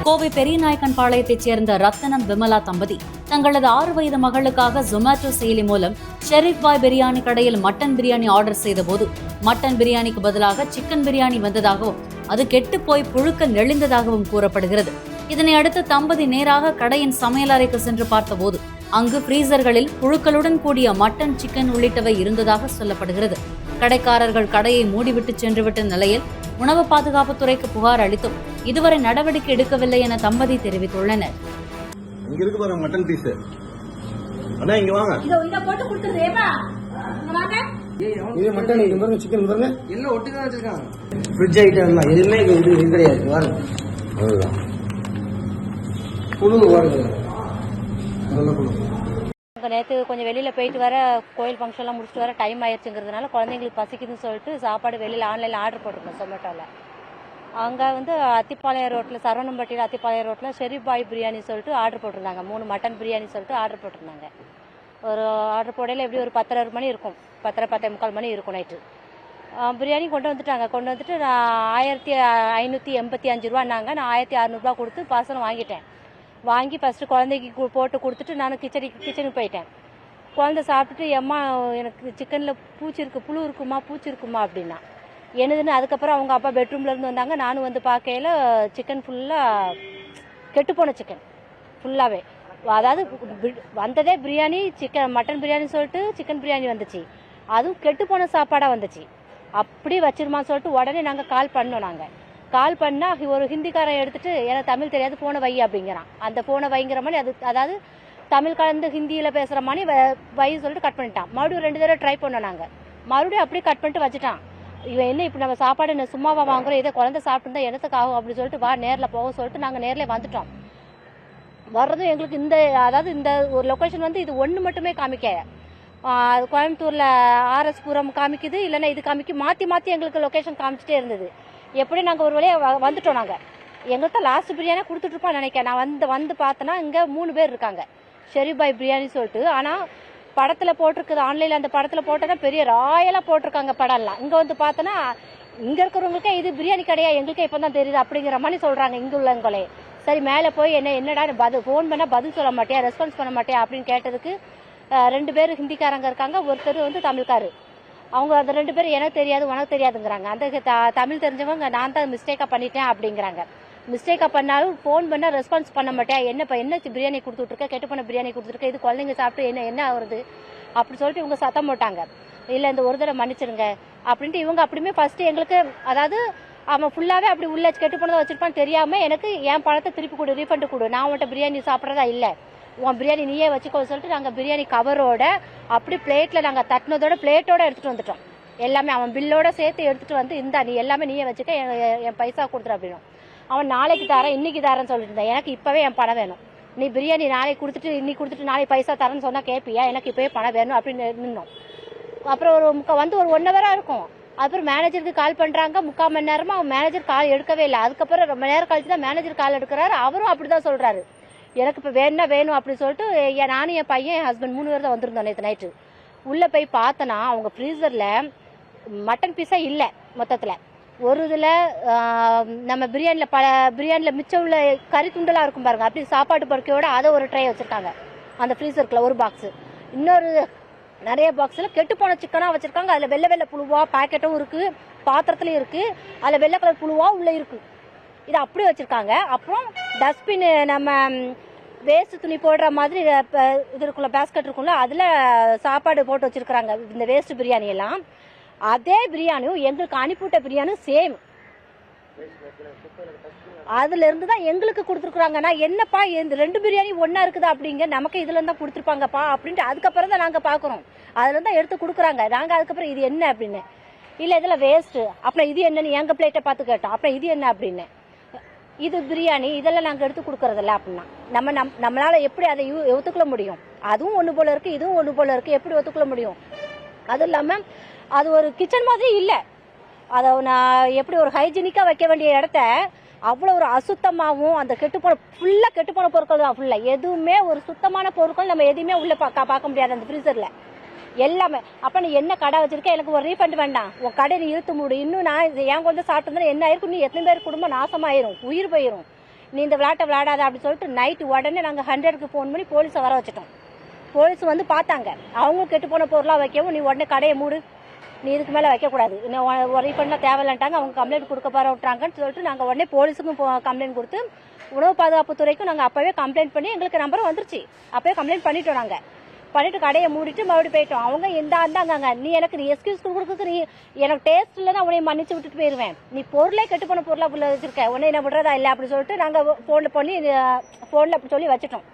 கோவை பெரியநாயக்கன் பாளையத்தைச் சேர்ந்த ரத்தனம் விமலா தம்பதி தங்களது 6 வயது மகளுக்காக ஜொமேட்டோ செயலி மூலம் ஷெரீப் பாய் பிரியாணி கடையில் மட்டன் பிரியாணி ஆர்டர் செய்தபோது மட்டன் பிரியாணிக்கு பதிலாக சிக்கன் பிரியாணி வந்ததாகவும் அது கெட்டுப்போய் புழுக்கள் நெளிந்ததாகவும் கூறப்படுகிறது. இதனை அடுத்து தம்பதி நேராக கடையின் சமையலறைக்கு சென்று பார்த்தபோது அங்கு ஃப்ரீசர்களில் புழுக்களுடன் கூடிய மட்டன், சிக்கன் உள்ளிட்டவை இருந்ததாக சொல்லப்படுகிறது. கடைக்காரர்கள் கடையை மூடிவிட்டு சென்றுவிட்ட நிலையில் உணவு பாதுகாப்புத்துறைக்கு புகார் அளித்தும் இதுவரை நடவடிக்கை எடுக்கவில்லை என தம்பதி தெரிவித்துள்ளனர். இங்க இருக்கு பாருங்க மட்டன் பீஸ். அண்ணா இங்க வாங்க. இத போட்டு கொடுத்துறே ஏமா. இங்க வாங்க. இது மட்டன் இது பாருங்க, சிக்கன் பாருங்க. எல்லாம் ஒட்டுக்கா வச்சிருக்காங்க. ஃப்ரிட்ஜ் ஐட்டம் தான் எதுவுமே இது கிடையாது. பாருங்க. அதுதான். புழு பாருங்க. நல்ல புழு. நேற்று கொஞ்சம் வெளியில் போயிட்டு வர கோயில் ஃபங்க்ஷன்லாம் முடிச்சுட்டு வர டைம் ஆயிடுச்சுங்கிறதுனால குழந்தைங்களுக்கு பசிக்குதுன்னு சொல்லிட்டு சாப்பாடு வெளியில் ஆன்லைனில் ஆர்டர் போட்டிருக்கோம் ஜொமேட்டோவில். அங்கே வந்து அத்திப்பாளையம் ரோட்டில் சரவணம்பட்டியில் அத்திப்பாளையம் ரோட்டில் ஷெரீப் பாய் பிரியாணி சொல்லிட்டு ஆர்டர் போட்டிருந்தாங்க. 3 மட்டன் பிரியாணி சொல்லிட்டு ஆர்டர் போட்டிருந்தாங்க. ஒரு ஆர்டர் போடையில் எப்படி ஒரு 10:30 மணி இருக்கும், 10:45 மணி இருக்கும் நைட்டு. பிரியாணி கொண்டு வந்துட்டாங்க. கொண்டு வந்துட்டு நான் 1585 ரூபான்னாங்க. நான் 1600 கொடுத்து பார்சல் வாங்கிட்டேன். வாங்கி ஃபஸ்ட்டு குழந்தைக்கு போட்டு கொடுத்துட்டு நான் கிச்சனுக்கு போயிட்டேன். குழந்தை சாப்பிட்டுட்டு எம்மா எனக்கு சிக்கனில் புழு இருக்குமா அப்படின்னா என்னதுன்னு. அதுக்கப்புறம் அவங்க அப்பா பெட்ரூம்லேருந்து வந்தாங்க. நானும் வந்து பார்க்கையில் சிக்கன் ஃபுல்லாக கெட்டுப்போன சிக்கன் ஃபுல்லாகவே. அதாவது வந்ததே பிரியாணி, மட்டன் பிரியாணி சொல்லிட்டு சிக்கன் பிரியாணி வந்துச்சு. அதுவும் கெட்டுப்போன சாப்பாடாக வந்துச்சு. அப்படி வச்சிருமான்னு சொல்லிட்டு உடனே நாங்கள் கால் பண்ணோம். கால் பண்ணால் ஒரு ஹிந்திக்காரன் எடுத்துட்டு எனக்கு தமிழ் தெரியாது, ஃபோனை வை அப்படிங்கிறான். அந்த ஃபோனை வைங்கிற மாதிரி அதாவது தமிழ் கலந்து ஹிந்தியில் பேசுகிற மாதிரி வை சொல்லிட்டு கட் பண்ணிட்டான். மறுபடியும் 2 தடவை ட்ரை பண்ணோம் நாங்கள். மறுபடியும் அப்படியே கட் பண்ணிட்டு வச்சுட்டான். இவன் என்ன இப்போ நம்ம சாப்பாடு என்ன சும்மாவா வாங்குறோம், இதை குழந்தை சாப்பிட்டு இடத்துக்கு ஆகும் அப்படின்னு சொல்லிட்டு வா நேரில் போக சொல்லிட்டு நாங்கள் நேரில் வந்துட்டோம். வர்றதும் எங்களுக்கு இந்த ஒரு லொக்கேஷன் வந்து இது ஒன்று மட்டுமே காமிக்க, கோயம்புத்தூரில் ஆர்எஸ் புரம் காமிக்குது, இல்லைன்னா இது காமிக்கும், மாற்றி எங்களுக்கு லொக்கேஷன் காமிச்சிட்டே இருந்தது. எப்படி நாங்கள் ஒரு வழியாக வந்துட்டோம். நாங்கள் எங்கள்கிட்ட லாஸ்ட் பிரியாணியாக கொடுத்துட்ருப்போம் நினைக்கிறேன். நான் வந்து பார்த்தேன்னா இங்கே 3 பேர் இருக்காங்க ஷெரீப் பாய் பிரியாணி சொல்லிட்டு. ஆனால் படத்தில் போட்டிருக்குது, ஆன்லைனில் அந்த படத்தில் போட்டோன்னா பெரிய ராயலாக போட்டிருக்காங்க படம்லாம். இங்கே வந்து பார்த்தோன்னா இங்கே இருக்கிறவங்களுக்கே இது பிரியாணி கடையா எங்களுக்கே இப்போ தான் தெரியுது அப்படிங்கிற மாதிரி சொல்கிறாங்க இங்கே உள்ளவங்களே. சரி மேலே போய் என்னடா ஃபோன் பண்ணால் பதில் சொல்ல மாட்டியா, ரெஸ்பான்ஸ் பண்ண மாட்டியா அப்படின்னு கேட்டதுக்கு 2 பேர் ஹிந்திக்காரங்க இருக்காங்க, ஒருத்தர் வந்து தமிழ்காரு. அவங்க அந்த 2 பேரும் எனக்கு தெரியாது உனக்கு தெரியாதுங்கிறாங்க. அந்த தமிழ் தெரிஞ்சவங்க நான் தான் மிஸ்டேக்காக பண்ணிட்டேன் அப்படிங்கிறாங்க. மிஸ்டேக்காக பண்ணாலும் ஃபோன் பண்ணால் ரெஸ்பான்ஸ் பண்ண மாட்டேன், என்ன பிரியாணி கொடுத்துட்ருக்க, கெட்டு பண்ண பிரியாணி கொடுத்துருக்க, இது குழந்தைங்க சாப்பிட்டு என்ன ஆகுறது அப்படி சொல்லிட்டு இவங்க சத்தம் போட்டாங்க. இல்லை இந்த ஒரு தடவை மன்னிச்சிருங்க அப்படின்ட்டு இவங்க அப்படியுமே ஃபஸ்ட்டு எங்களுக்கு, அதாவது அவன் ஃபுல்லாகவே அப்படி உள்ள கெட்டு போனதை வச்சுருப்பான்னு தெரியாமல் எனக்கு என் பணத்தை திருப்பி கொடு, ரீஃபண்டு கொடு, நான் உன்ட்ட பிரியாணி சாப்பிட்றதா இல்லை, உன் பிரியாணி நீயே வச்சுக்கோ சொல்லிட்டு நாங்கள் பிரியாணி கவரோட அப்படி பிளேட்டில் நாங்கள் தட்டினதோட பிளேட்டோட எடுத்துகிட்டு வந்துட்டோம். எல்லாமே அவன் பில்லோட சேர்த்து எடுத்துகிட்டு வந்து இந்தா நீ எல்லாமே நீயே வச்சுக்க, என் பைசா கொடுத்துரு அப்படின்னும். அவன் நாளைக்கு தரேன் இன்னைக்கு தரேன்னு சொல்லிட்டு இருந்தான். எனக்கு இப்போவே என் பணம் வேணும், நீ பிரியாணி நாளைக்கு கொடுத்துட்டு இன்னைக்கு கொடுத்துட்டு நாளைக்கு பைசா தரேன்னு சொன்னால் கேட்பியா, எனக்கு இப்போவே பணம் வேணும் அப்படின்னு நின்னோம். அப்புறம் ஒரு 1 ஹவராக இருக்கும். அப்புறம் மேனேஜருக்கு கால் பண்ணுறாங்க. 3/4 மணி நேரமாக அவன் மேனேஜர் கால் எடுக்கவே இல்லை. அதுக்கப்புறம் ரொம்ப நேரம் கழிச்சு தான் மேனேஜர் கால் எடுக்கிறாரு. அவரும் அப்படி தான் சொல்கிறாரு, எனக்கு இப்போ வேணும் அப்படின்னு சொல்லிட்டு நானும் என் பையன் என் ஹஸ்பண்ட் 3 பேர் தான் வந்திருந்தோம் நேற்று நைட்டு. உள்ளே போய் பார்த்தோன்னா அவங்க ஃப்ரீசரில் மட்டன் பீஸாக இல்லை. மொத்தத்தில் ஒரு இதில் நம்ம பிரியாணியில் மிச்சம் உள்ள கறி துண்டெல்லாம் இருக்கும் பாருங்க, அப்படி சாப்பாட்டு படுக்கையோட அதை ஒரு ட்ரை வச்சுருக்காங்க அந்த ஃப்ரீசருக்குள்ள ஒரு பாக்ஸு. இன்னொரு நிறைய பாக்ஸில் கெட்டு போன சிக்கனாக வச்சுருக்காங்க. அதில் வெள்ளை புழுவாக பேக்கெட்டும் இருக்குது, பாத்திரத்துலையும் இருக்குது, அதில் வெள்ளை கலர் புழுவாக உள்ளே இருக்குது. இதை அப்படி வச்சுருக்காங்க. அப்புறம் டஸ்ட்பின் நம்ம வேஸ்ட் துணி போடுற மாதிரி இது இருக்குல்ல, பேஸ்கெட் இருக்குல்ல, அதில் சாப்பாடு போட்டு வச்சுருக்குறாங்க இந்த வேஸ்ட் பிரியாணியெல்லாம். அதே பிரியாணியும் எங்களுக்கு அனுப்பிவிட்ட பிரியாணியும் சேம், அதுலேருந்து தான் எங்களுக்கு கொடுத்துருக்குறாங்க. நான் என்னப்பா இந்த 2 பிரியாணி ஒன்றா இருக்குது அப்படிங்க, நமக்கு இதுலேருந்து தான் கொடுத்துருப்பாங்கப்பா அப்படின்ட்டு அதுக்கப்புறம் தான் நாங்கள் பார்க்குறோம். அதுலேருந்து தான் எடுத்து கொடுக்குறாங்க. நாங்கள் அதுக்கப்புறம் இது என்ன அப்படின்னு, இல்லை இதில் வேஸ்ட்டு, அப்புறம் இது என்னன்னு எங்கள் பிளேட்டை பார்த்து கேட்டோம். அப்புறம் இது என்ன அப்படின்னு, இது பிரியாணி, இதெல்லாம் நாங்கள் எடுத்து கொடுக்கறதில்ல அப்படின்னா நம்மளால் எப்படி அதை ஒத்துக்கொள்ள முடியும்? அதுவும் ஒன்று போல இருக்குது, இதுவும் ஒன்று போல இருக்குது, எப்படி ஒத்துக்கொள்ள முடியும்? அதுவும் இல்லாமல் அது ஒரு கிச்சன் மாதிரி இல்லை. அதை நான் எப்படி ஒரு ஹைஜீனிக்காக வைக்க வேண்டிய இடத்த அவ்வளோ ஒரு அசுத்தமாகவும், அந்த ஃபுல்லாக கெட்டுப்போன பொருட்கள் தான் ஃபுல்லாக. எதுவுமே ஒரு சுத்தமான பொருட்கள் நம்ம எதுவுமே உள்ளே பார்க்க முடியாது அந்த ஃப்ரீசரில் எல்லாமே. அப்போ நீ என்ன கடை வச்சிருக்க, எனக்கு ஒரு ரீஃபண்ட் வேண்டாம், உன் கடை நீ இழுத்து மூடு. இன்னும் நான் என் கொஞ்சம் சாப்பிட்டு என்ன ஆயிருக்கும், நீ எத்தனை பேர் குடும்பம் நாசமாயிரும், உயிர் போயிடும். நீ இந்த விளையாட்டை விளையாடாத அப்படின்னு சொல்லிட்டு நைட்டு உடனே நாங்கள் 100க்கு ஃபோன் பண்ணி போலீஸை வர வச்சிட்டோம். போலீஸ் வந்து பார்த்தாங்க. அவங்க கெட்டு போன பொருளாக வைக்கவும், நீ உடனே கடையை மூடு, நீ இதுக்கு மேலே வைக்கக்கூடாது, இன்னும் ரீஃபண்ட்லாம் தேவையில்லைன்ட்டாங்க. அவங்க கம்ப்ளைண்ட் கொடுக்க போற விட்றாங்கன்னு சொல்லிட்டு நாங்கள் உடனே போலீஸுக்கும் கம்ப்ளைண்ட் கொடுத்து உணவு பாதுகாப்பு துறைக்கும் நாங்கள் அப்போவே கம்ப்ளைண்ட் பண்ணி எங்களுக்கு நம்பரும் வந்துருச்சு. அப்போவே கம்ப்ளைண்ட் பண்ணிட்டோம். நாங்கள் பண்ணிட்டு கடையை மூடிட்டு மறுபடியும் போயிட்டோம். அவங்க இருந்தாங்க, நீ எக்ஸ்கியூஸ் கொடுக்குறதுக்கு நீ எனக்கு டேஸ்ட் இல்லைன்னா உன்னை மன்னிச்சு விட்டுட்டு போயிடுவேன், நீ பொருளே கெட்டு போன பொருளாக வச்சிருக்க, உன்னை என்ன விடுறதா இல்லை அப்படின்னு சொல்லிட்டு நாங்கள் ஃபோனில் அப்படி சொல்லி வச்சுட்டோம்.